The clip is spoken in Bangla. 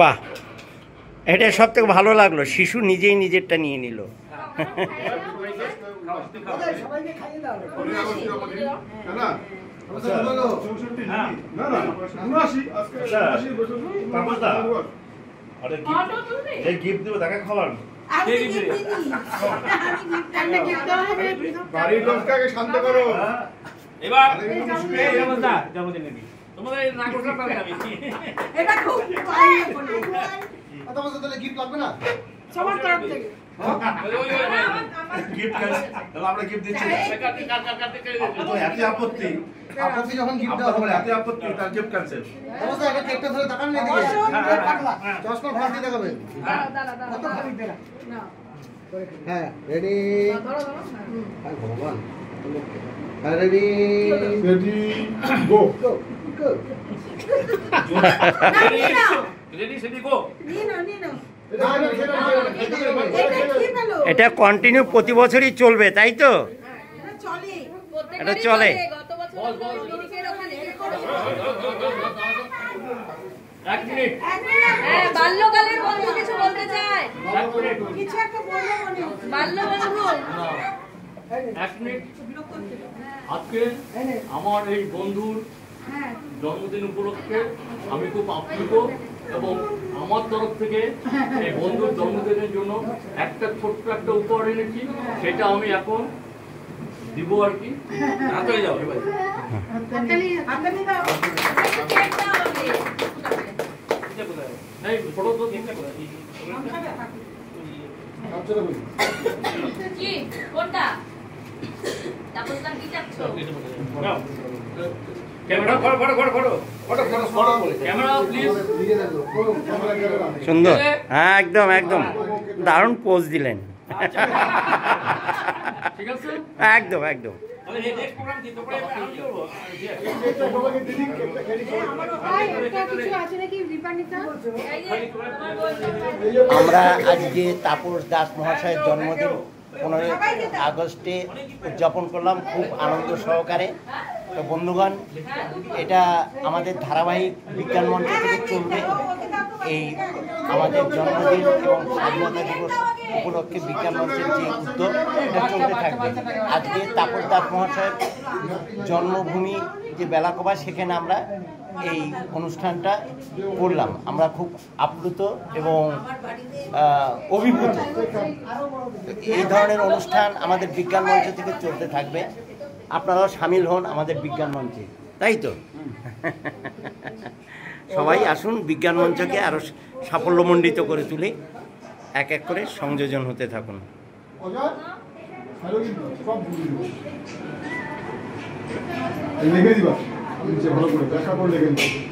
বাহ, এটা সব থেকে ভালো লাগলো, শিশু নিজেই নিজেরটা নিয়ে নিল। গিফট দেবো তাকে খাবার বাড়ির লোককে শান্ত করো। এবার জন্মদিন তোমাদের না করতে পারবে আমি এটা খুব তোমাদের তাহলে গিফট লাগবে না সবার তরফ থেকে। গিফট তাহলে আমরা গিফট দিচ্ছি। এত আপত্তি আপত্তি যখন গিফট দেওয়া হবে এত আপত্তি তার গিফট ক্যান্সেল। অবশ্যই একটা কেকটা ধরে তাকান না এদিকে। চশমা ভাঁজ দিয়ে দেখাবেন। কত খালি দেনা না। হ্যাঁ রেডি। ধরো ধরো। হাই ভগবান। হ্যাঁ রেডি রেডি গো গো গো। রেডি সেডি গো। নিনো নিনো। এটা কন্টিনিউ প্রতি বছরই চলবে, তাই তো? এটা চলে। বাল্যকালের বন্ধু কিছু বলতে চায়। আজকে আমার এই বন্ধুর জন্মদিন উপলক্ষে আমি খুব আপ্লুত এবং আমার তরফ থেকে এই বন্ধুর জন্মদিনের জন্য একটা ছোট্ট একটা উপহার এনেছি, সেটা আমি এখন দিব আর কি। হাততালি দাও এবার। হাততালি দাও। এই ফটো তো দেখতে পারো। কি কোনটা? তাপসদা কি চাচ্ছো? নাও। Camera photo photo photo photo photo photo photo বলে ক্যামেরা প্লিজ। সুন্দর, হ্যাঁ একদম একদম দারুণ পোজ দিলেন। ঠিক আছে একদম একদম। তাহলে এই নেক্সট প্রোগ্রাম কি তোমরা আমি করব? আমরা আজকে তাপস দাস মহাশয়ের জন্মদিন 15 আগস্টে উদযাপন করলাম খুব আনন্দ সহকারে। তো বন্ধুগণ, এটা আমাদের ধারাবাহিক বিজ্ঞান মঞ্চ থেকে চলবে। এই আমাদের জন্মদিন এবং স্বাধীনতা দিবস উপলক্ষে বিজ্ঞান মঞ্চের যে উদ্যোগ, এটা চলতে থাকবে। আজকে তাপস দাস মহাশয়ের জন্মভূমি যে বেলাকোবা, সেখানে আমরা এই অনুষ্ঠানটা করলাম। আমরা খুব আপ্লুত এবং অভিভূত। এই ধরনের অনুষ্ঠান আমাদের বিজ্ঞান মঞ্চ থেকে চলতে থাকবে। আপনারাও সামিল হন আমাদের বিজ্ঞান মঞ্চে, তাই তো? সবাই আসুন, বিজ্ঞান মঞ্চকে আরও সাফল্যমণ্ডিত করে তুলে এক এক করে সংযোজন হতে থাকুন। লিখে দিবা ভালো করে ব্যাখ্যা করে লিখে দিবা।